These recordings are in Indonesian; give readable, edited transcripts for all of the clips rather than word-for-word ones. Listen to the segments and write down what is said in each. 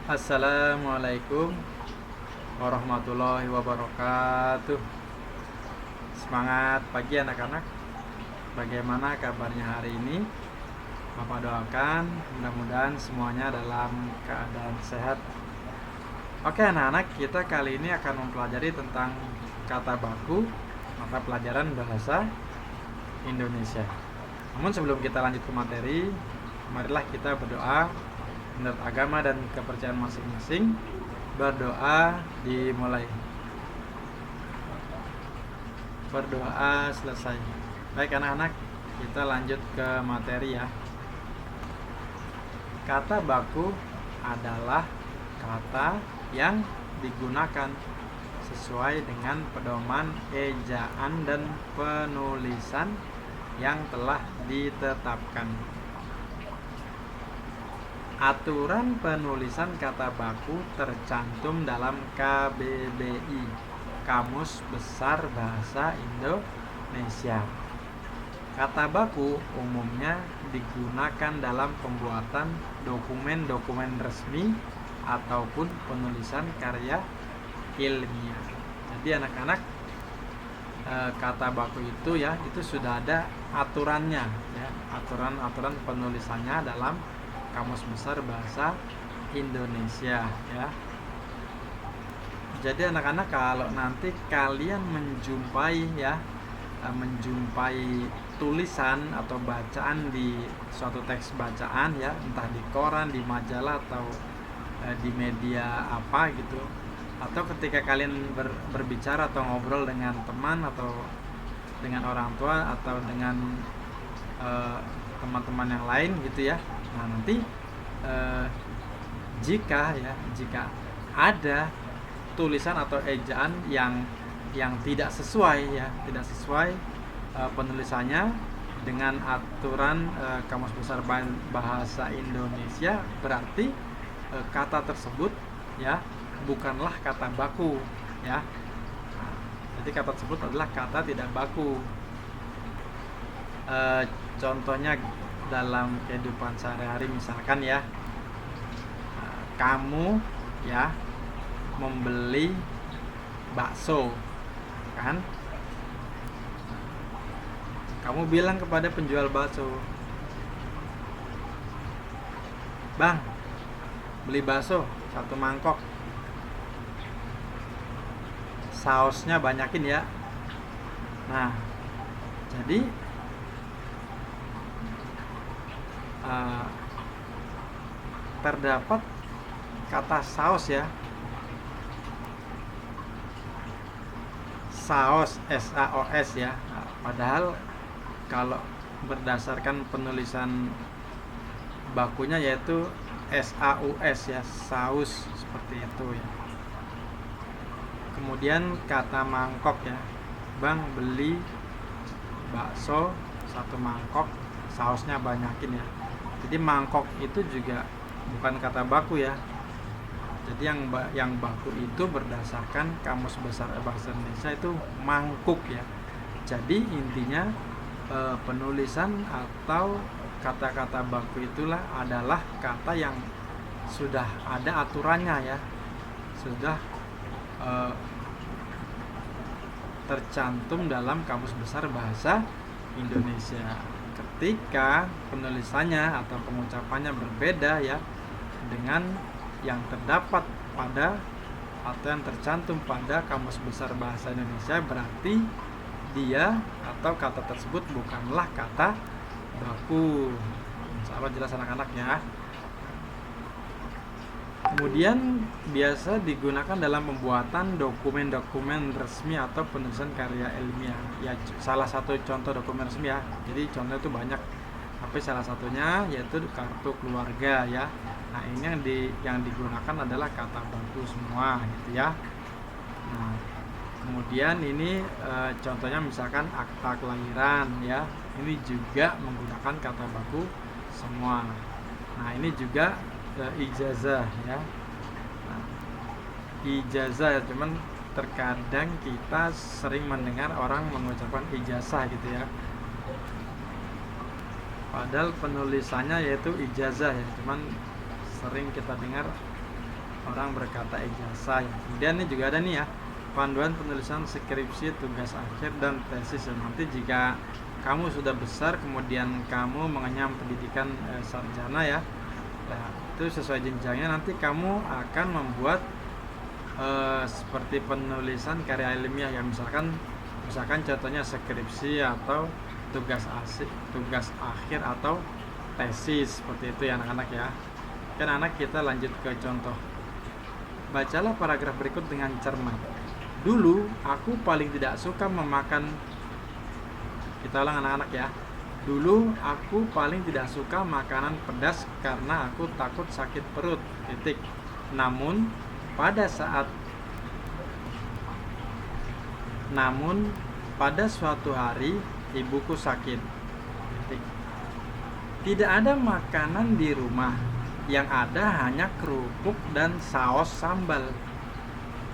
Assalamualaikum warahmatullahi wabarakatuh. Semangat pagi anak-anak. Bagaimana kabarnya hari ini? Bapak doakan mudah-mudahan semuanya dalam keadaan sehat. Oke anak-anak, kita kali ini akan mempelajari tentang kata baku mata pelajaran bahasa Indonesia. Namun sebelum kita lanjut ke materi, marilah kita berdoa menurut agama dan kepercayaan masing-masing. Berdoa dimulai. Berdoa selesai. Baik anak-anak, kita lanjut ke materi ya. Kata baku adalah kata yang digunakan sesuai dengan pedoman ejaan dan penulisan yang telah ditetapkan. Aturan penulisan kata baku tercantum dalam KBBI, Kamus Besar Bahasa Indonesia. Kata baku umumnya digunakan dalam pembuatan dokumen-dokumen resmi ataupun penulisan karya ilmiah. Jadi anak-anak, kata baku itu ya, itu sudah ada aturannya ya, aturan penulisannya dalam Kamus Besar Bahasa Indonesia ya. Jadi anak-anak, kalau nanti kalian menjumpai tulisan atau bacaan di suatu teks bacaan ya, entah di koran, di majalah atau di media apa gitu, atau ketika kalian berbicara atau ngobrol dengan teman atau dengan orang tua atau dengan teman-teman yang lain gitu ya. Nah nanti jika ada tulisan atau ejaan yang tidak sesuai penulisannya dengan aturan Kamus Besar Bahasa Indonesia, berarti kata tersebut ya bukanlah kata baku ya. Nah, jadi kata tersebut adalah kata tidak baku. Contohnya dalam kehidupan sehari-hari, misalkan ya, kamu ya membeli bakso kan, kamu bilang kepada penjual bakso, "Bang, beli bakso 1 mangkok, sausnya banyakin ya." Nah, jadi terdapat kata saus ya, saus, SAOS ya. Nah, padahal kalau berdasarkan penulisan bakunya yaitu SAUS ya, saus, seperti itu ya. Kemudian kata mangkok ya, "Bang, beli bakso 1 mangkok, sausnya banyakin ya." Jadi mangkok itu juga bukan kata baku ya. Jadi yang baku itu berdasarkan Kamus Besar Bahasa Indonesia itu mangkuk ya. Jadi intinya penulisan atau kata-kata baku itulah adalah kata yang sudah ada aturannya ya, sudah tercantum dalam Kamus Besar Bahasa Indonesia. Ketika penulisannya atau pengucapannya berbeda ya dengan yang terdapat pada atau yang tercantum pada Kamus Besar Bahasa Indonesia, berarti dia atau kata tersebut bukanlah kata baku. Insyaallah jelas anak-anak ya. Kemudian biasa digunakan dalam pembuatan dokumen-dokumen resmi atau penulisan karya ilmiah. Ya, salah satu contoh dokumen resmi ya. Jadi contohnya itu banyak, tapi salah satunya yaitu kartu keluarga ya. Nah, ini yang digunakan adalah kata baku semua gitu ya. Nah, kemudian ini contohnya misalkan akta kelahiran ya. Ini juga menggunakan kata baku semua. Nah, ini juga ijazah ya. Nah, ijazah, cuman terkadang kita sering mendengar orang mengucapkan ijazah gitu ya, padahal penulisannya yaitu ijazah ya, cuman sering kita dengar orang berkata ijazah ya. Kemudian ini juga ada nih ya, panduan penulisan skripsi, tugas akhir, dan tesis. Nanti jika kamu sudah besar kemudian kamu mengenyam pendidikan sarjana ya, nah, itu sesuai jenjangnya nanti kamu akan membuat seperti penulisan karya ilmiah yang misalkan contohnya skripsi atau tugas akhir atau tesis, seperti itu ya anak-anak ya. Kan anak, kita lanjut ke contoh. Bacalah paragraf berikut dengan cermat. Dulu aku paling tidak suka memakan, kita ulang anak-anak ya. Dulu aku paling tidak suka makanan pedas karena aku takut sakit perut. Titik. Namun pada suatu hari ibuku sakit. Titik. Tidak ada makanan di rumah, yang ada hanya kerupuk dan saus sambal.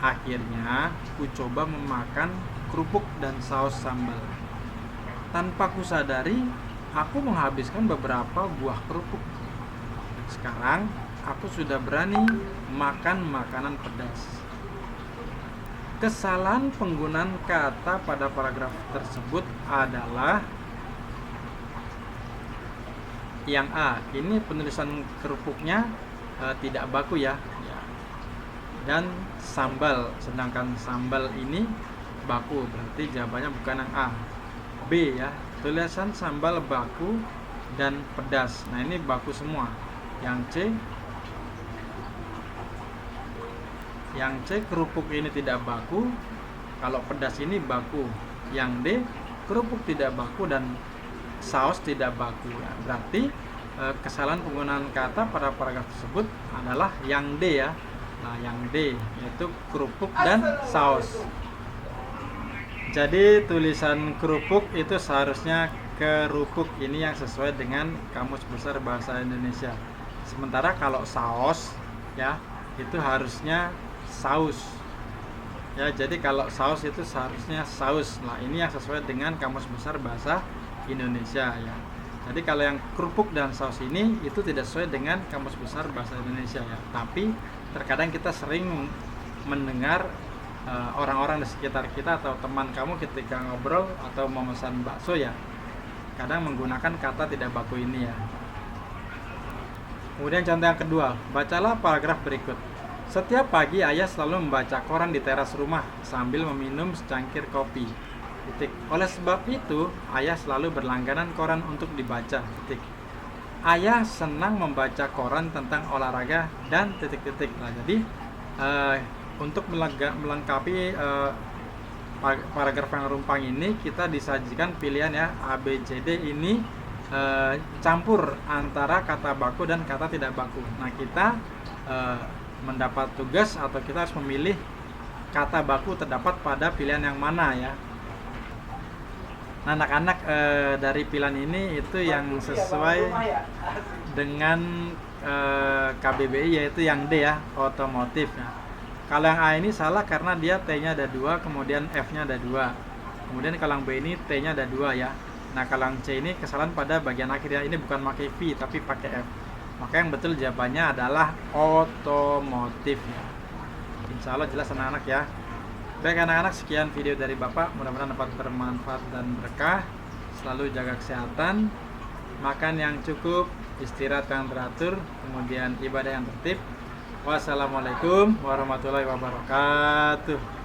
Akhirnya ku coba memakan kerupuk dan saus sambal. Tanpa kusadari, aku menghabiskan beberapa buah kerupuk. Sekarang aku sudah berani makan makanan pedas. Kesalahan penggunaan kata pada paragraf tersebut adalah yang A, ini penulisan kerupuknya tidak baku ya. Dan sambal, sedangkan sambal ini baku, berarti jawabannya bukan yang A. B ya, tulisan sambal baku dan pedas. Nah ini baku semua. Yang C kerupuk ini tidak baku, kalau pedas ini baku. Yang D kerupuk tidak baku dan saus tidak baku ya. Berarti kesalahan penggunaan kata pada paragraf tersebut adalah yang D ya. Nah yang D yaitu kerupuk dan saus. Jadi tulisan kerupuk itu seharusnya kerupuk, ini yang sesuai dengan Kamus Besar Bahasa Indonesia. Sementara kalau saus ya itu harusnya saus. Ya, jadi kalau saus itu seharusnya saus. Nah, ini yang sesuai dengan Kamus Besar Bahasa Indonesia ya. Jadi kalau yang kerupuk dan saus ini itu tidak sesuai dengan Kamus Besar Bahasa Indonesia ya. Tapi terkadang kita sering mendengar orang-orang di sekitar kita atau teman kamu ketika ngobrol atau memesan bakso ya, kadang menggunakan kata tidak baku ini ya. Kemudian contoh yang kedua, bacalah paragraf berikut. Setiap pagi ayah selalu membaca koran di teras rumah sambil meminum secangkir kopi. Titik. Oleh sebab itu, ayah selalu berlangganan koran untuk dibaca. Titik. Ayah senang membaca koran tentang olahraga dan titik-titik. Nah, jadi untuk melengkapi paragraf yang rumpang ini, kita disajikan pilihan ya A, B, C, D ini campur antara kata baku dan kata tidak baku. Nah, kita mendapat tugas atau kita harus memilih kata baku terdapat pada pilihan yang mana ya. Nah, anak-anak dari pilihan ini itu yang sesuai dengan KBBI, yaitu yang D ya, otomotif ya. Kalau yang A ini salah karena dia T-nya ada 2, kemudian F-nya ada 2. Kemudian kalau yang B ini T-nya ada 2 ya. Nah, kalau yang C ini kesalahan pada bagian akhir ya. Ini bukan pakai V tapi pakai F. Maka yang betul jawabannya adalah otomotif ya. Insya Allah jelas anak-anak ya. Baik anak-anak, sekian video dari Bapak. Mudah-mudahan dapat bermanfaat dan berkah. Selalu jaga kesehatan, makan yang cukup, istirahat yang teratur, kemudian ibadah yang tertib. Wassalamualaikum warahmatullahi wabarakatuh.